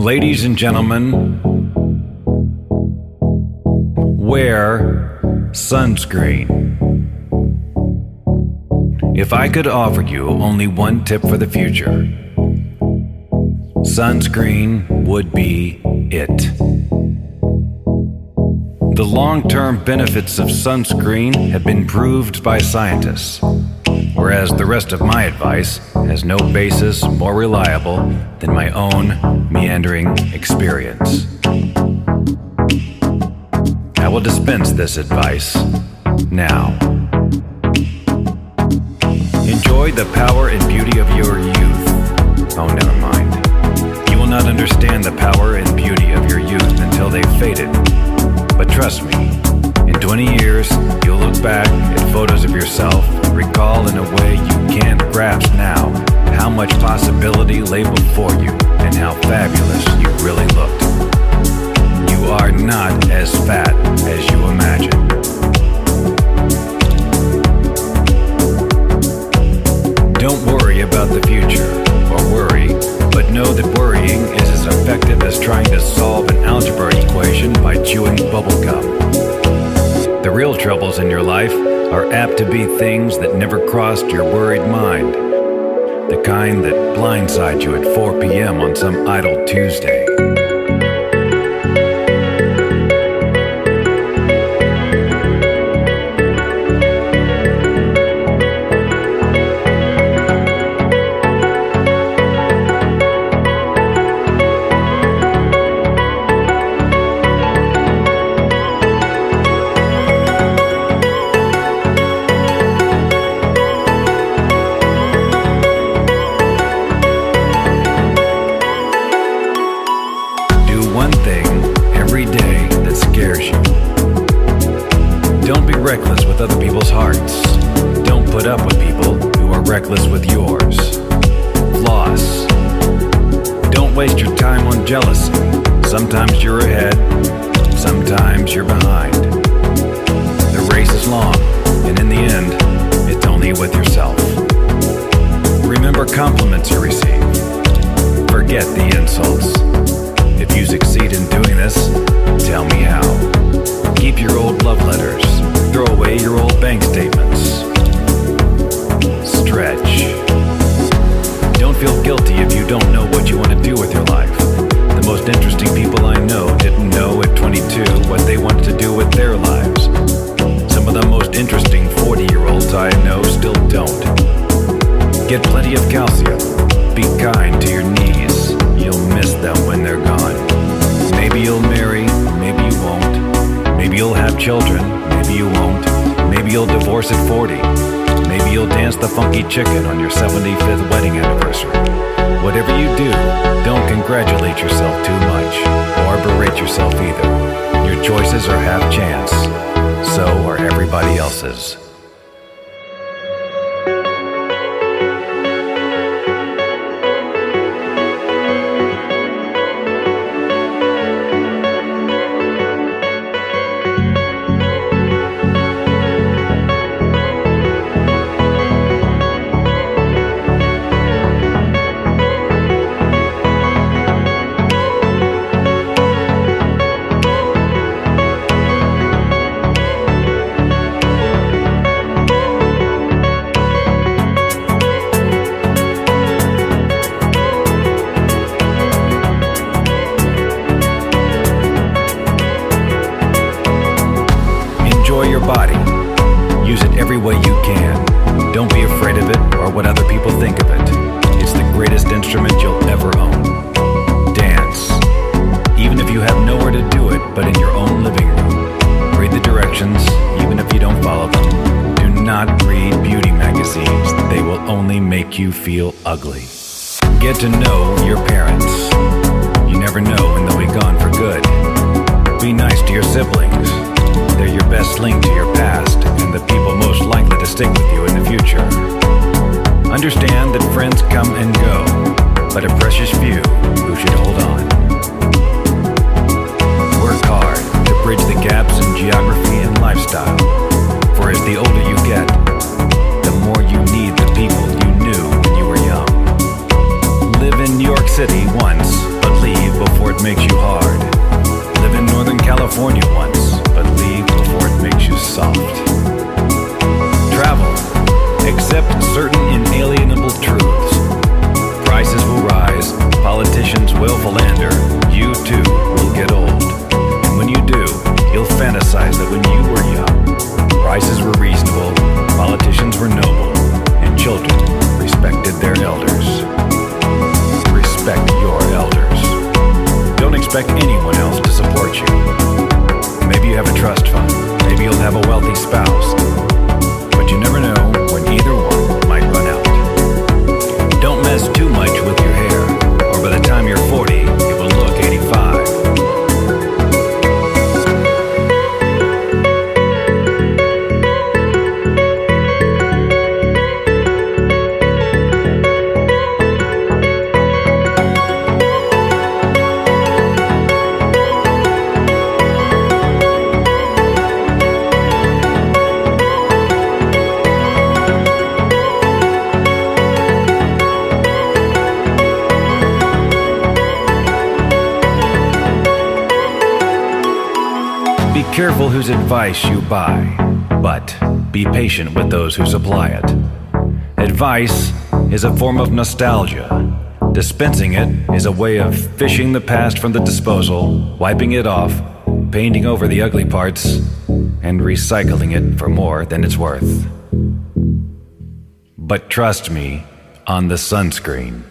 Ladies and gentlemen, wear sunscreen. If I could offer you only one tip for the future, sunscreen would be it. The long-term benefits of sunscreen have been proved by scientists, whereas the rest of my advice has no basis more reliable than my own meandering experience. I will dispense this advice now. Enjoy the power and beauty of your youth. Oh, never mind. You will not understand the power and beauty of your youth until they've faded. But trust me, in 20 years, you'll look back at photos of yourself and recall in a way you can't grasp now how much possibility lay before you and how fabulous you really looked. You are not as fat as you imagine. Don't worry about the future, or worry, but know that worrying is as effective as trying to solve an algebra equation by chewing bubblegum. The real troubles in your life are apt to be things that never crossed your worried mind. The kind that blindside you at 4 p.m. on some idle Tuesday. Reckless with other people's hearts. Don't put up with people who are reckless with yours. Floss. Don't waste your time on jealousy. Sometimes you're ahead, sometimes you're behind. The race is long, and in the end, it's only with yourself. Remember compliments you receive. Forget the insults. If you succeed in doing this, tell me how. Keep your old love letters. Throw away your old bank statements. Stretch. Don't feel guilty if you don't know what you want to do with your life. The most interesting people I know didn't know at 22 what they wanted to do with their lives. Some of the most interesting 40-year-olds I know still don't. Get plenty of calcium. Be kind to your knees. You'll miss them when they're gone. Maybe you'll marry, maybe you won't. Maybe you'll have children, maybe you won't. Maybe you'll divorce at 40. Maybe you'll dance the funky chicken on your 75th wedding anniversary. Whatever you do, don't congratulate yourself too much, or berate yourself either. Your choices are half chance. So are everybody else's. Body. Use it every way you can. Don't be afraid of it or what other people think of it. It's the greatest instrument you'll ever own. Dance. Even if you have nowhere to do it but in your own living room. Read the directions, even if you don't follow them. Do not read beauty magazines. They will only make you feel ugly. Get to know your parents. You never know when they'll be gone for good. Be nice to your siblings. They're your best link to your past and the people most likely to stick with you in the future. Understand that friends come and go, but a precious few who should hold on. Work hard to bridge the gaps in geography and lifestyle, for as the older you get, the more you need the people you knew when you were young. Live in New York City one careful whose advice you buy, but be patient with those who supply it. Advice is a form of nostalgia. Dispensing it is a way of fishing the past from the disposal, wiping it off, painting over the ugly parts, and recycling it for more than it's worth. But trust me on the sunscreen.